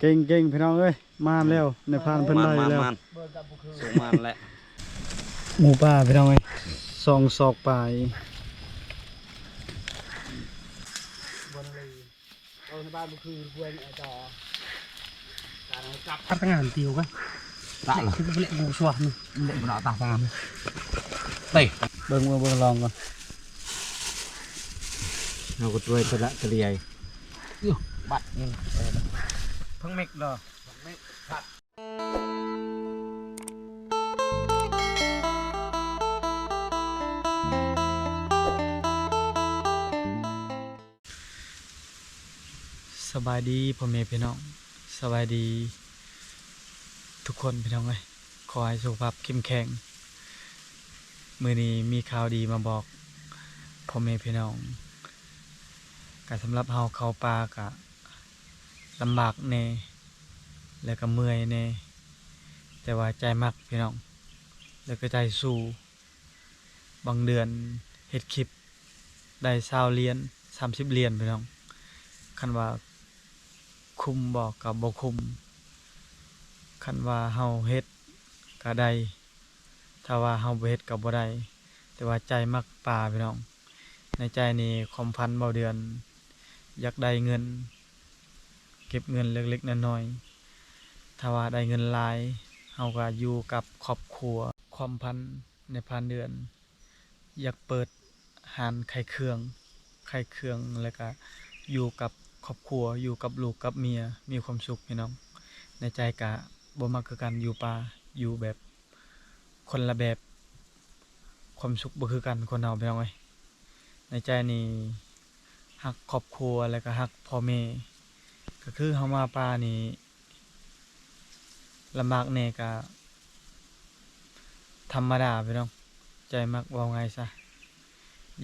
เก่งเก่งพี่น้องเอ้ยมาแล้วในพานเพิ่นได้แล้วสูงมันแหละหมูป่าพี่น้องเอ้ยซองศอกปลายพัฒงานติวกันตาเหรอคือเละบูชัวนี่เละบนตาฟางเตะเบิ่งลองก่อนเราก็ช่วยตะละตะเลียบัดนี่เพิ่งเมกเหรอสบายดีพ่อแม่พี่น้องสบายดีทุกคนพี่น้องเลยขอให้สุขภาพเข้มแข็งมื้อนี้มีข่าวดีมาบอกพ่อแม่พี่น้องก็สำหรับเฮาเข้าป่าก็ลำบากแน่แล้วก็เมื่อยแน่แต่ว่าใจมักพี่น้องแล้วก็ใจสู้บางเดือนเฮ็ดคลิปได้20 เหรียญ30 เหรียญพี่น้องคันว่าคุ้มบอกกับบ่คุ้มคันว่าเฮาเฮ็ดก็ได้ถ้าว่าเฮาบ่เฮ็ดก็บ่ได้แต่ว่าใจมักป่าพี่น้องในใจนี่ความฝันเบาเดือนอยากได้เงินเก็บเงินเล็กๆน้อยๆถ้าว่าได้เงินหลายเฮาก็อยู่กับครอบครัวความพันในพันเดือนอยากเปิดร้านขายเครื่องแล้วก็อยู่กับครอบครัวอยู่กับลูกกับเมียมีความสุขพี่น้องในใจกะบ่มักคือกันอยู่ป่าอยู่แบบคนละแบบความสุขบ่คือกันคนเฮาพี่น้องเอ้ยในใจนี่ฮักครอบครัวแล้วก็ฮักพ่อแม่ก็คือเฮามาป่านี่ลำบากแน่ก็ธรรมดาพี่น้องใจมักว่าไงซะ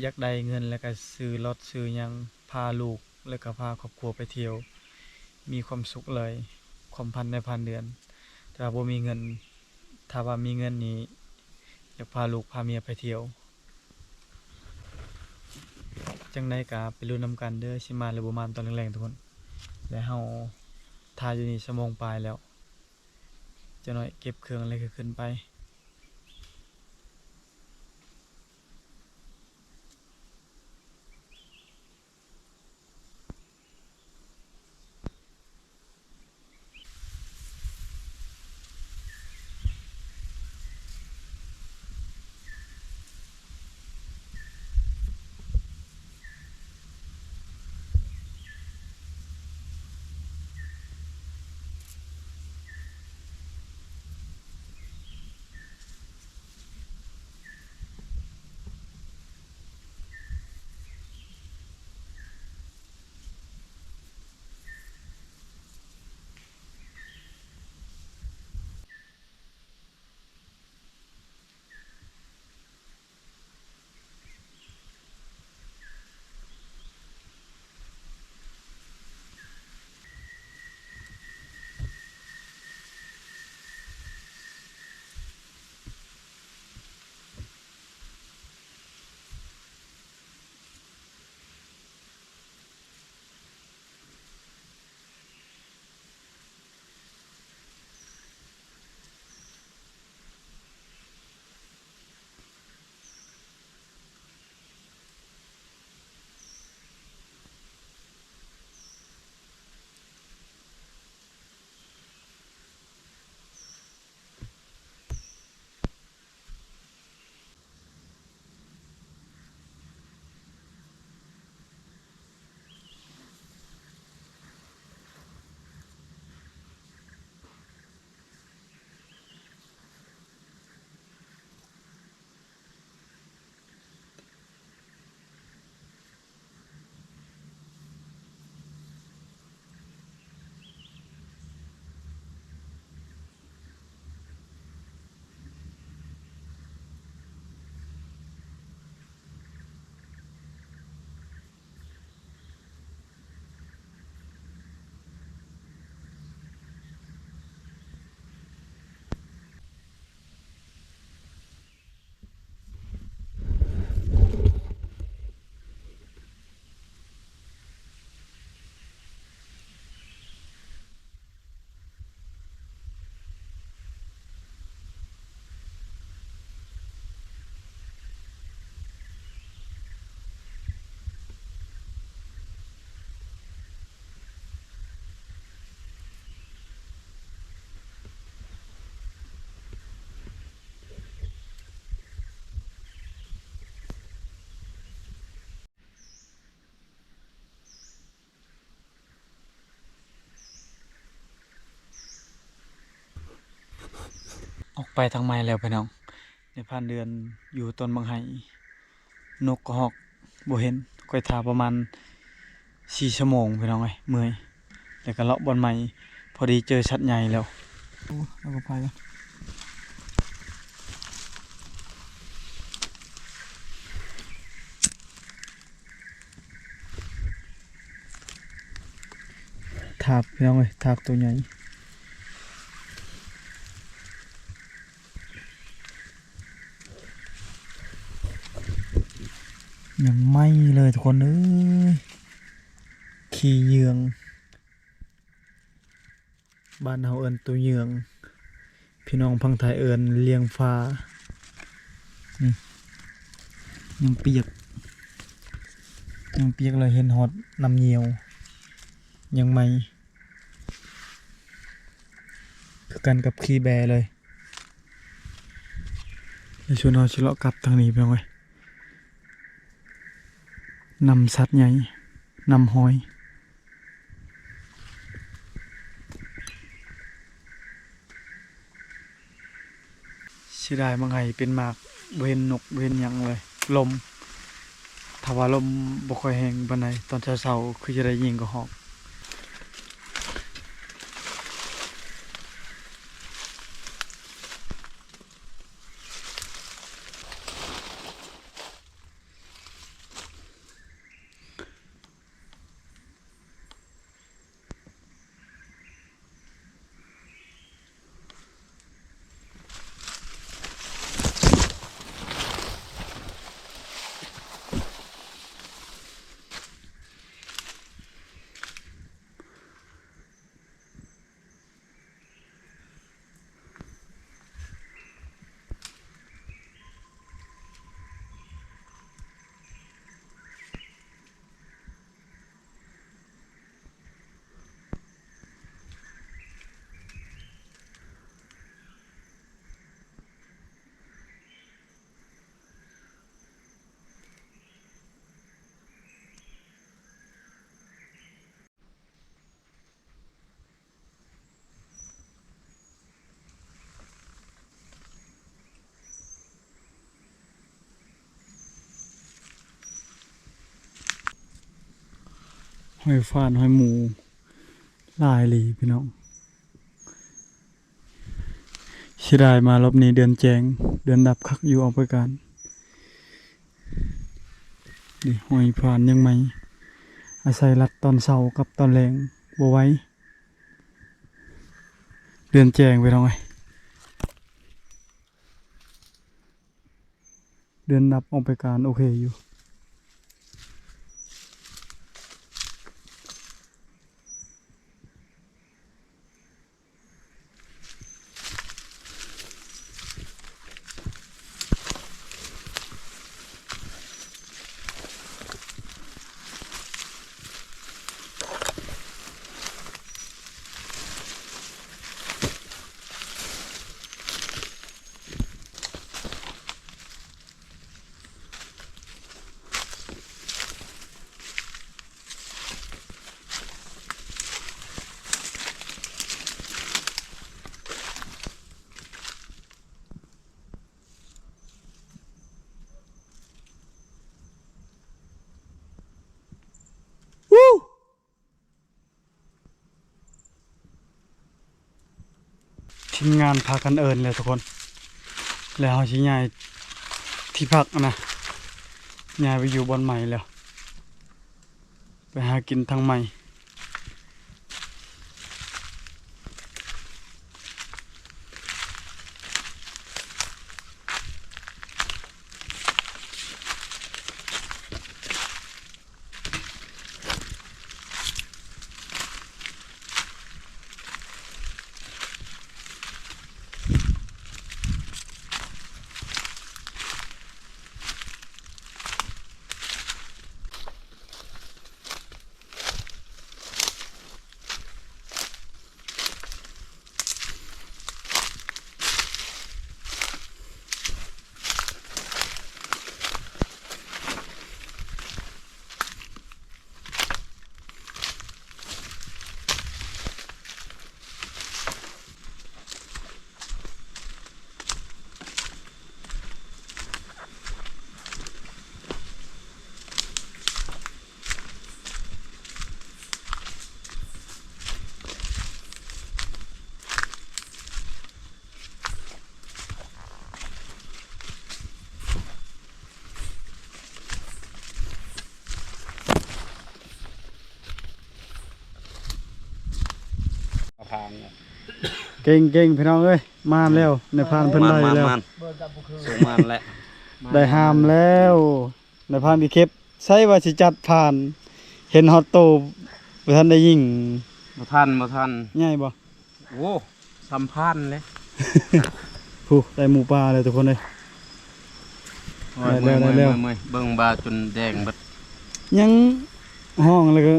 อยากได้เงินแล้วก็ซื้อรถซื้อหยังพาลูกแล้วก็พาครอบครัวไปเที่ยวมีความสุขเลยความพันในพันเดือนแต่ว่าบ่มีเงินถ้าว่ามีเงินนี้อยากพาลูกพาเมียไปเที่ยวจังได๋ก็ไปลุ้นนำกันเด้อสิมาหรือบ่มาตอนแรงๆทุกคนและเฮาถ่ายอยู่นี่ชั่วโมงปลายแล้วจะน้อยเก็บเครื่องอะไรก็ขึ้นไป ออกไปทางไม้แล้วพี่น้องในผ่านเดือนอยู่ต้นบางไห้นกก็ฮอกบ่เห็นค่อยท่าประมาณ4 ชั่วโมงพี่น้องเอ้ยเมื่อยแล้วก็เลาะบอนไม้พอดีเจอชัดใหญ่แล้วโอ้เอาก็ไปกันทาบพี่น้องเอ้ยทาบตัวใหญ่ยังไม่เลยทุกคนเอ้ยขี้เหยืองบ้านเฮาเอิ้นตัวเหยืองพี่น้องพังไทยเอิ้นเลียงฟ้านี่ยังเปียกเลยเห็นฮอดน้ำเหี่ยวยังไม่คือกันกับขี้แบเลยในชวนเฮาสิเลาะกลับทางนี้พี่น้องเอ้ยนำสัตว์ใหญ่นำหอยเสียดายบางไงเป็นหมากบ่เห็นนกบ่เห็นหยังเลยลมถ้าว่าลมบ่ค่อยแรงปานใดตอนเช้าๆคือจะได้ยินก็ฮอกหอยฟานหอยหมูหลายหลีพี่น้องเสียดายมารอบนี้เดือนแจงเดือนดับคักอยู่เอาไปกันนี่หอยฟานยังไม่อาศัยรัดตอนเช้ากับตอนแรงบ่ไหว้เดือนแจงไปน้องไงเดือนดับเอาไปการโอเคอยู่ทีมงานพากันเอินเลยทุกคนแล้วเขาชี้ย้ายที่พักนะย้ายไปอยู่บอนใหม่แล้วไปหากินทางใหม่ เก่งพี่น้องเอ้ยมาแล้วในพานเพิ่นได้แล้ว สูงมันแหละ ได้ห้ามแล้วในพานที่เก็บใช้ว่าสิจัดผ่าน เห็นฮอตโตบ่ทันได้ยิง บ่ทัน ใหญ่บ่ โอ้สัมพันธ์เลย ผู้ได้หมูป่าเลยทุกคนเลย ได้แล้ว เมื่อยเบิ่งบาจนแดงเบิด ยังห้องแล้วก็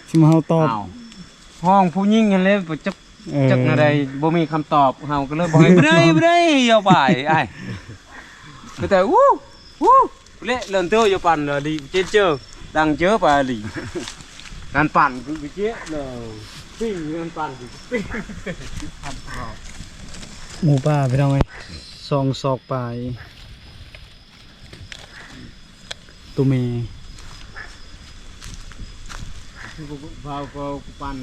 สิมาเฮาตอบ อ้าวห้องผู้หญิงกันเลยบ่จัก จักอะไรบ่มีคำตอบเฮาก็เลยบ่ให้บ่ได้เอาไปอ้ายก็แต่วู้เละเลินเตออยู่ปั่นเลยดิเจอดังเจอไปดิการปั่นคือเจ๊เลยปิ้งการปั่นคือปิ้ง หมูป่าพี่น้องเอ้ยซองซอกปลายตัวเม พาก็ปั่น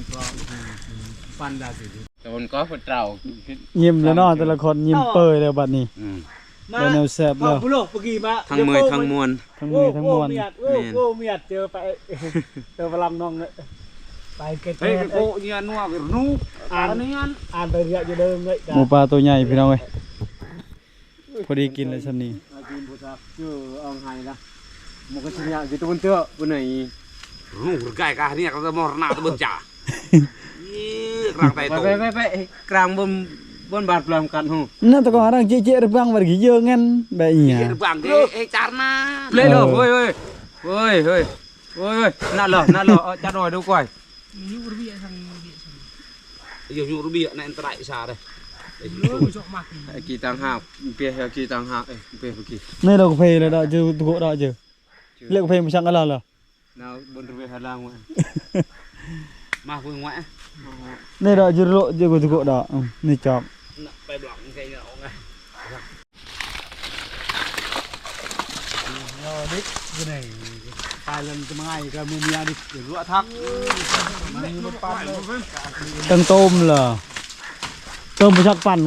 ได้สิแต่มันก็เตรา ยิ้มแล้วเนาะแต่ละคนยิ้มเปื่อยแล้วบัดนี้ได้แนวแซ่บแล้ว ผู้โลกเมื่อกี้มา ทั้งมือทั้งมวล ทั้งมือทั้งมวล เมียดเจอไปเจอพลังน้องเลยไปเก็ต เฮ้ยโอ้ยนัวกับนูอ่านนี่อัน อ่านไปเรื่อยอยู่เดิมเลย หมูป่าตัวใหญ่พี่น้องเอ้ยพอดีกินเลยซ้ำนี้ กินผู้ชายชื่อเอาไห้ละมันก็ชิ้นยาgitu pun tuh bener berkai kah ini kalau mau renang tuh bencah kerang tay tuhไปkerang bom bạt belum kan hu นั่นตะกอนรังเจ๊ๆระบังบัดกี่เยอะงั้นแบบอีหยัง bang carna lên rồi ôi nã lờ chặt rồi đâu quay nhiều nhu rubi này anh tại xa đây kỳ tăng hạc kỳ tăng hạc pe kỳ นี่เราก็เพลเลยดอกจือตุกดอกจือเรียกเพลมาช่างกันแล้วเหรอ nào bên rubi hà lang ngoại mà vừa ngoại นี่ดอกจือโลจือตุกดอกนี่จอบ ไปบล็อกใช่เนาะไง ดิcái này tài lần cái ngày cái mùa mía đi để lúa thắcมันปั้น ตั้งต้มเหรอเติมไปชักปั่น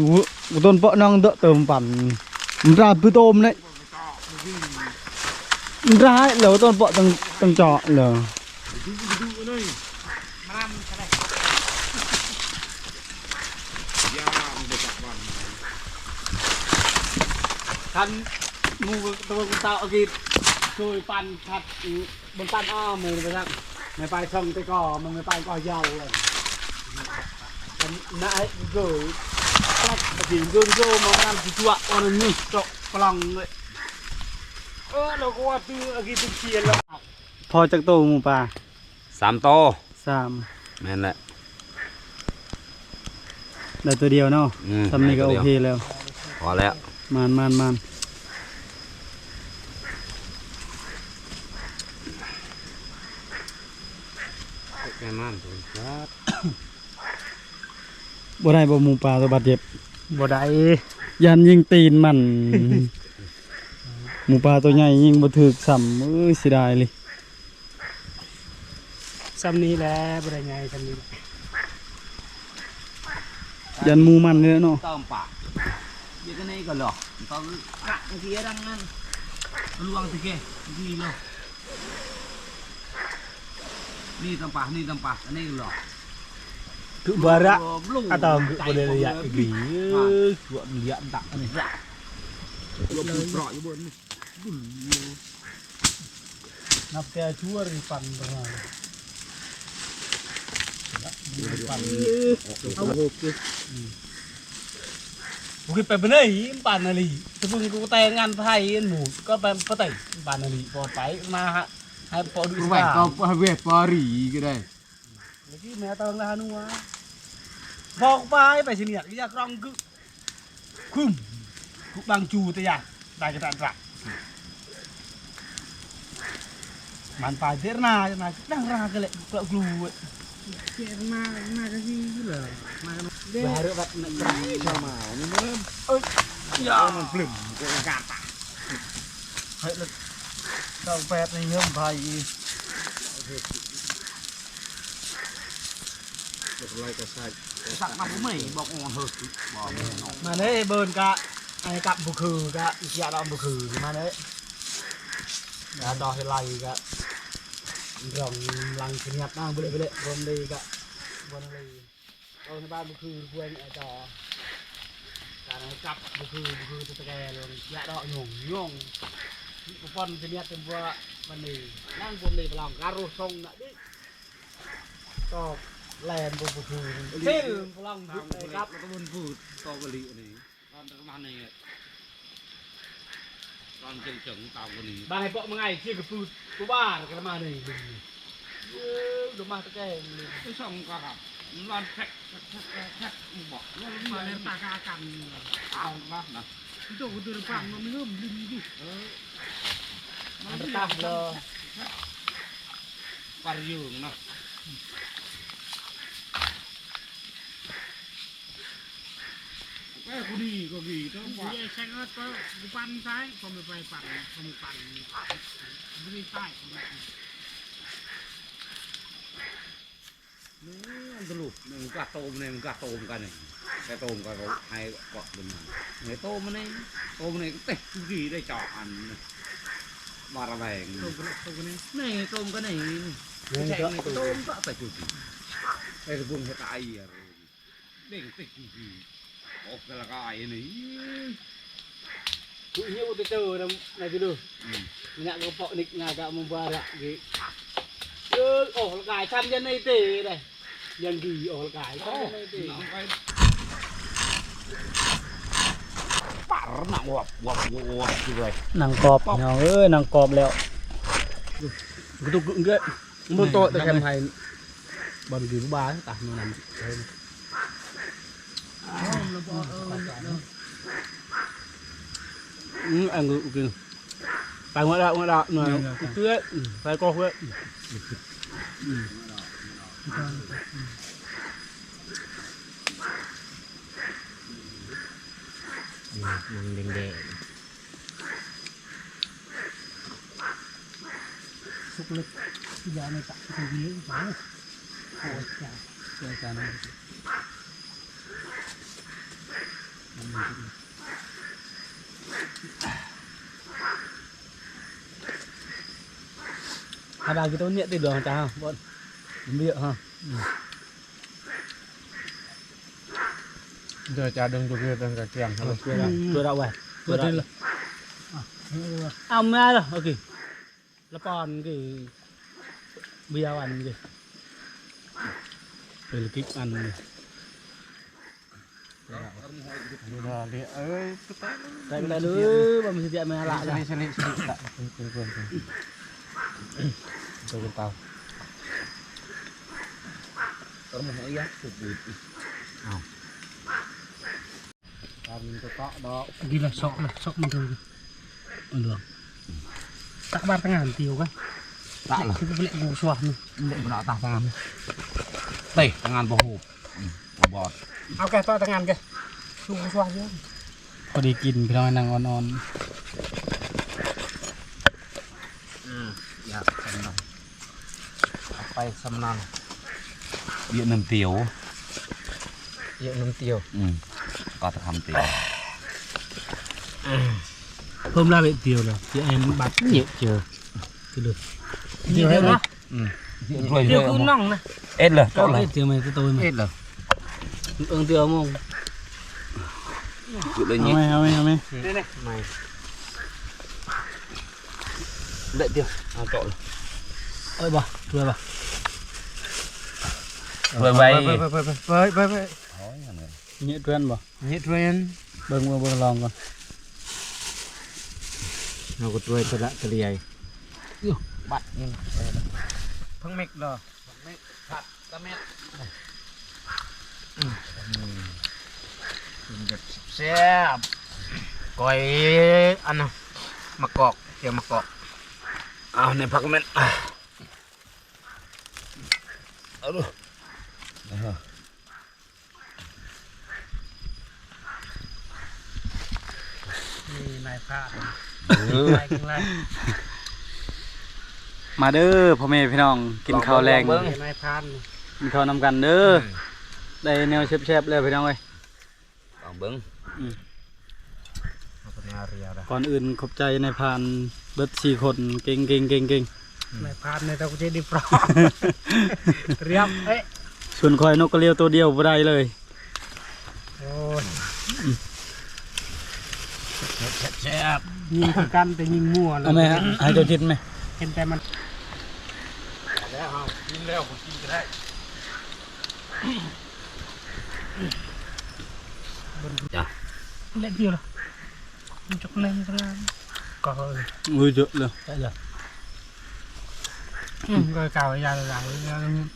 กูต้นเปาะน้องเตอะเติมปั่นมันราพื้นต้มđấyมันร้ายเหรอต้นเปาะตั้งเจาะเหรอ ท่านงูตัวกูเต่าเอากินช่วยปั้นทัดบนปั้นอ้อมือไปครับไม่ไปส่งไปก่อมันไม่ไปก่อยาวเลยนายเกยตัดกินเกินโยมางานชั่ววันนี้จบพลังเลยเราก็ว่าตื้อเอากินตุ้งเชียนแล้ว พอจากโตหมูป่า 3 โต 3 แม่นแหละ ได้ตัวเดียวเนาะทำนี่ก็โอเคแล้ว พอแล้ว มัน แม่มันครับ บ่ได้บ่หมูป่าตัวบาดเจ็บ บ่ได้ ยันยิงตีนมัน หมูป่าตัวใหญ่ยิงบ่ถึกซ้ำเสียดายเลย ซ้ำนี้แหละบ่ได้ไงซ้ำนี้ ยันหมูมันเลยเนาะ tôm bạc như cái này còn lỏ tao cạn cái kia đang ăn luang từ kia đi luôn ni tôm bạc cái này lỏ คือบาระatauบ่ได้ระยะอีกหลีกวนระยะตักอันนี้ rọi như bữa นับแต่ชั่วหรือปั่นประมาณปั่นเอาโหกบุกไปเป็นไงปั่นอะไรจะพึ่งกูแต่งงานไทยหมูก็เป็นปะไตปั่นอะไรปอดไปมาฮะให้ปอดูสิ vậy có về Paris cái đây เมื่อกี้แม่ตองละนัวพอกไปสิเนี่ยอยากลองคุ้มบางจูแต่อยากได้กระดานรักมันไปเทน่าจะมาดังรากันเลยกลัวกลัวเจ้ามาก็ที่เลยมาเด้อเรื่องแบบนั้นชาวมานี่มันอย่ามันปลุ่มกูกาตาเฮ้ยต้องแปดในเงื่อนไขสักมาผมไม่บอกอ่อนเหอะบอกมาเด้เบิร์นกะไอ้กับบุคือกะอีกอย่างเราบุคือมาเด้ดอกเฮลัยกะรองลังเงียบนั่งไปเลยรวมดีกะวันเลยโอ้ ให้บ้านบุคือควรจอการจับบุคือตะแกรงยะดอกหยงบุฟอนจะเนี่ยเป็นว่ามันนี่นั่งบนเลยพลังการรู้ทรงน่ะดิก็แลนบุคือเส้นพลังบุกเลยครับ แล้วก็บนพูดตอกะลีอันนี้ตอนประมาณนี้ตอนเจ๋งๆตามกะลี บ้านให้เปาะมึงไงเชี่ยกับฟืดกูบ้ากันมาเลยดูมาตะแกรงเลย ไม่ช่องก็ครับมันร้อนแท็กบอกว่ามาเล่นตาคากันเอาบ้างนะ itu udah pang minum di mantap loh pariung nah kudi gitu iya saya ngerti bukan saya kamu pan beri sayaนี่ตลุหนึ่งกะโตมเนี่ยมันกะโตมกันเนี่ยกะโตมกันเขาให้เกาะบนมันเนี่ยโตมันเนี่ยเตะกี่ได้เจาะอันมาระแวง tuh ini นี่โตมกันนี่ใช่เนี่ยโตมก็แต่จุดไอ้ตะบุญเขาตายอะไรเด้งเตะกี่ออกกระกายนี่ ini udah tahu nah dulu nggak ngepok nik ngagak membarak gitu oh gài chăm chân này tê này nhân gì oh gài chăm chân này tê ป่าหนักวับเลย นางกอบน้องเอ้ยนางกอบแล้ว itu enggak menurut tak kan hai baru di rumah tak nanam anh ngự kìa phải ngoại đạo này cứ phải co huyết đèn đèn xúc lực giờ này tặng cái gì ấy phải ôi chà này hai bà kita niat tidur macam bon biak ha giờ cha đừng cho kia đừng cả kiềng thôi tôi đậu vậy tôi đây là ông nghe rồi ok là còn cái bia ăn gì đây là kích ăn này đây là đứa mà mình sẽ mày lại rồi tôi bên tao có một cái giá phục vụ mình có cọ đó đi là sọc mình thôi được các bạn ngàn tiêu cái tạ là cái lệ vụ xoàn lệ của nó tạ ngàn đây ngàn bộ hộp bọtเอาแกต่อทางานแกชูชัวเยอะ พอดีกินพี่น้องนางอ่อน อยากทำหน่อยไปสำนันเบี้ยน้ำเตียว เยอะน้ำเตียว ก็จะทำเตียว เพิ่มรายละเอียดเตียวเลยที่ไอ้บัตรnhiềuเจอคือđược nhiều hết đó tiêu cứ nòng này ếtเลย có cái tiêu mày cái tôi mà ếtเลย ương tiêu không chịu lên ๆ nhé เอาไหม đây này mày đợi tiêu à trộn ơi bà vừa bà vừa bay với เงี้ยเพื่อนบ่ hết rồi เบิ่งลองก่อน nó có rồi thật lại thật liầy bắt phăng mệt rồi thật ta mét xe coi ăn nào mặc cọp kiểu mặc cọp à này phật mét ở đâu này pha มาเด้อพ่อแม่พี่น้องกินข้าวแรง này phan กินข้าวนำกันเด้อได้แนวแซ่บๆเลยพี่น้องเอ้ย còn bưng ก่อนอื่นขอบใจในพานเบิด4คนเก่ง này phan này tao cũng chơi đi pro riêng ấy ส่วนคอยนกกระเรียวตัวเดียวบ่ได้เลย แซ่บยิงคือกันแต่ยิงมั่ว เอาไหมฮะให้เจ้าจิตไหม เห็นแต่มันแล้วเอากินแล้วผมกินก็ได้เล็กเดียวหรอมันจกเล่นกันแล้วก็ อุ้ยเยอะเลย ได้เลยก็เก่ายาหลัง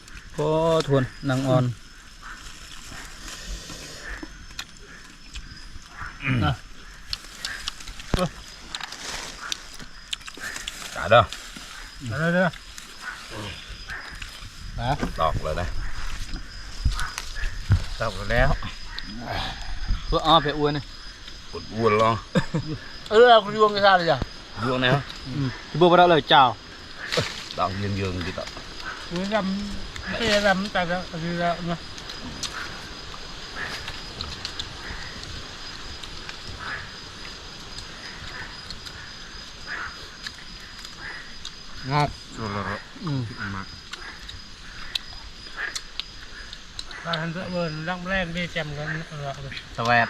ๆ ก็ทวนนางอ่อน จ่าเด้อ เด้อ ตอกเลยนะ ตกแล้ว เพื่ออ้อไปอ้วนนี่ ปวดอ้วนหรอ เราคุณยวงกันซะเลยจ้ะ ยวงไหนฮะ ที่บอกว่าเราเลยเจ้า ตอกยืนที่ตอก คือรำไม่รำแต่ก็คือเราเนาะงอกสุดเลยมาเราทำเสื้อเบิร์นร่างแรกได้แจมกันเราเลย สวัสด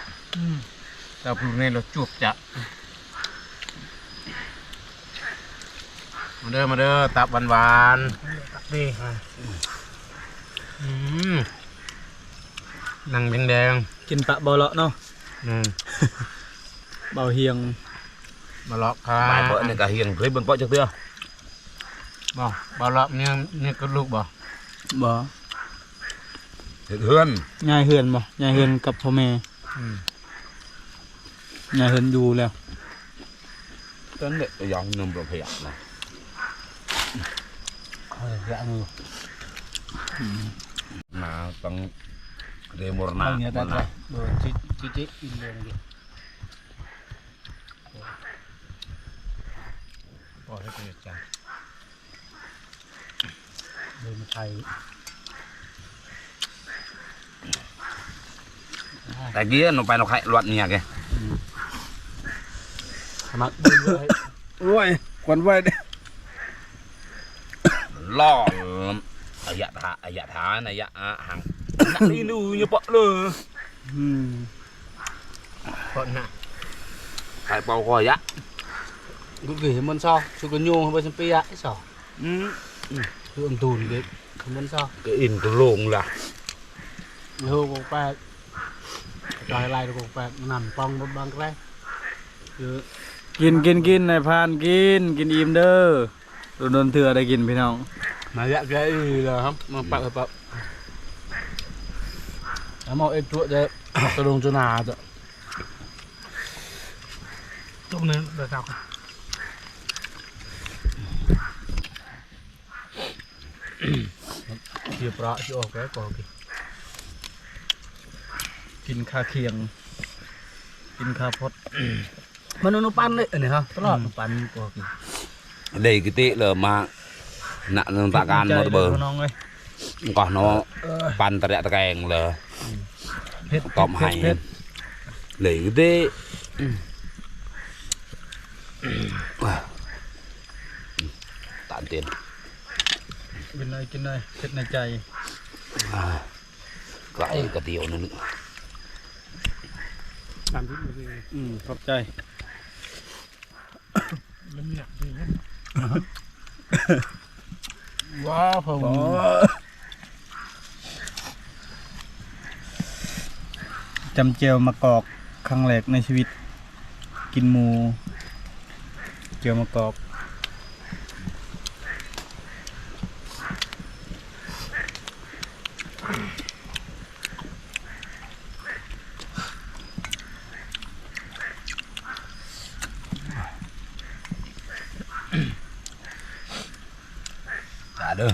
เราปลูกในรถจูบจะ มาเด้อตับหวาน ตักดีฮะ หนังแดง กินปะเบาเลาะเนาะ เบาเฮียง มาเลาะค่ะไปเปิดในกะเฮียงเคยเบิ่งเปาะจักเตื้อ บ่บ่เลาะเนี่ยก็ลูกบ่ บ่ เฮือน ยายเฮือนบ่ยายเฮือนกับพ่อแม่ยายเฮือนอยู่แล้ว ตอนเด็กยองนมโรงพยาบาลนะ dạ người มาต้องเรมรณะ bao nhiêu ta thôi đồ chi in lên kìa bỏ hết cái chả đây mà thầy แต่กี้นไปนกไข่หลวดเนี่ยแก mặc đi rồi โอ้ยควันไว้เด้ ล่ออายะทาอายะทานอายะหังนักนี่นูอย่าเปาะเลย còn nè ไข่เป่าคอยะ cũng gửi món so chú có nhung không bao giờ pi ạ sao cứ âm tùn cái món so ก็อินก็ลงล่ะ hô con pa rồi lại con pa nằm pong một băng cái กินนายพานกินอิ่มเด้อโดนเถื่อได้กินพี่น้อง mà dạ cái là không mà bạc là bạc nó mau em chuột đấy tôi đồng cho nào rồi chút nữa là sao chia bọ chia ok còn kì กินข้าเคียง กินข้าพด mà nó pan đấy này ha nó lọt nó pan còn kì เลยกิติเลยมาหนักตาการหมดเบอร์ น้องเอ้ย ก่อนเนาะปันตะแกะตะแกงเลย hết ตอบให้เลยกิติตานเตียน กินเลยเผ็ดในใจ ไก่กระเตียวนั่น làm cái gì ขอบใจ nó nhẹ gì hết wow phòng จำเจียวมะกอกครั้งแรกในชีวิต กินหมูเจียวมะกอก จ่าเด้อ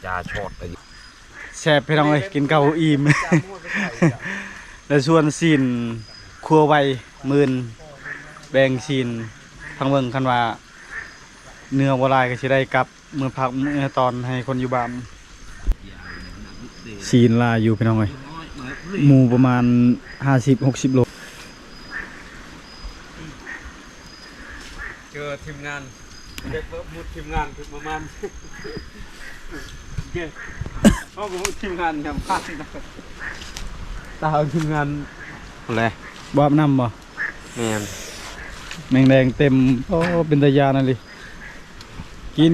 จ่าชดไป แซ่บพี่น้องเอ้ยกินข้าวอิ่ม แล้วส่วนซีนครัวไวมื่นแบ่งซีนทางเบิ่งคันว่า เนื้อบ่หลายก็สิได้กลับมื้อพักมื้อตอนให้คนอยู่บ้านซีนลายอยู่พี่น้องเอ้ยหมู่ประมาณ 50-60 โล เจอทีมงานเด็กมุดทีมงานคือประมาณเขาก็มุดทีมงานทำพลาดนะ ไป ตาทีมงานอะไร บ่อาบน้ำบ่ แม่น แมงแดงเต็มโอ้เป็นตายานั่นเลยกิน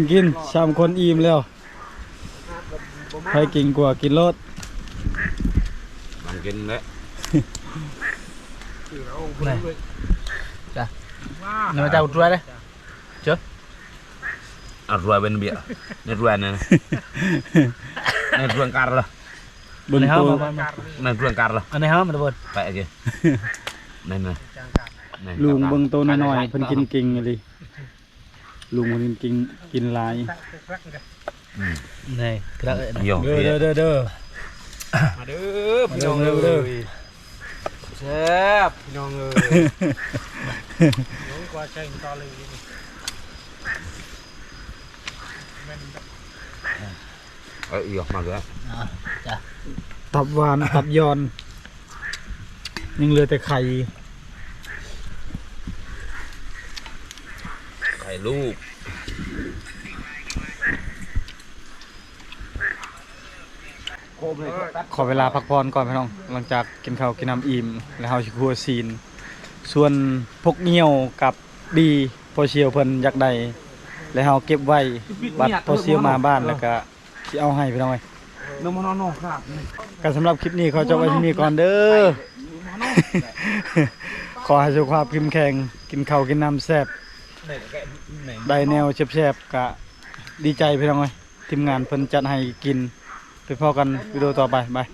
สามคนอิ่มแล้วใครกินกว่ากินรส มันกินแล้ว này dạ nhưng mà chào trai đây อ่ะรวยเป็นเบี้ยนี่รวยนะนี่รวยการละ บน này ตัว không mà นี่รวยการละ anh này không mà đâu ไปไอ้กี่นี่นี่นี่ ลุงเบิ่งตัวน้อยๆเพิ่นกินเก่งเลยลุงเพิ่นกินหลาย này cái đó โย่ เด้อเด้อเด้อ มาเด้อพี่น้องเอ้ยแซ่บพี่น้องเอ้ย uống qua chơi to lên เอ้ยออกมาเลย ตับหวานตับยอนยังเหลือแต่ไข่ ไข่ลูก ขอเวลาพักผ่อนก่อนพี่น้องหลังจากกินข้าวกินน้ำอิ่มแล้วเฮาสิครัวซีนส่วนพกเงี้ยวกับดีพอเชียวเพิ่นอยากได้แล้วเฮาเก็บไว้บัดพอเชียวมาบ้านแล้วก็สิเอาให้พี่น้องเอ้ย น้องน้องครับ ก็สำหรับคลิปนี้ขอจบไว้ที่นี่ก่อนเด้อ ขอให้สุขภาพเข้มแข็งกินข้าวกินน้ำแซ่บได้แนวแซ่บๆก็ดีใจพี่น้องเอ้ยทีมงานเพิ่นจัดให้กินไปพอกันวิดีโอต่อไปบาย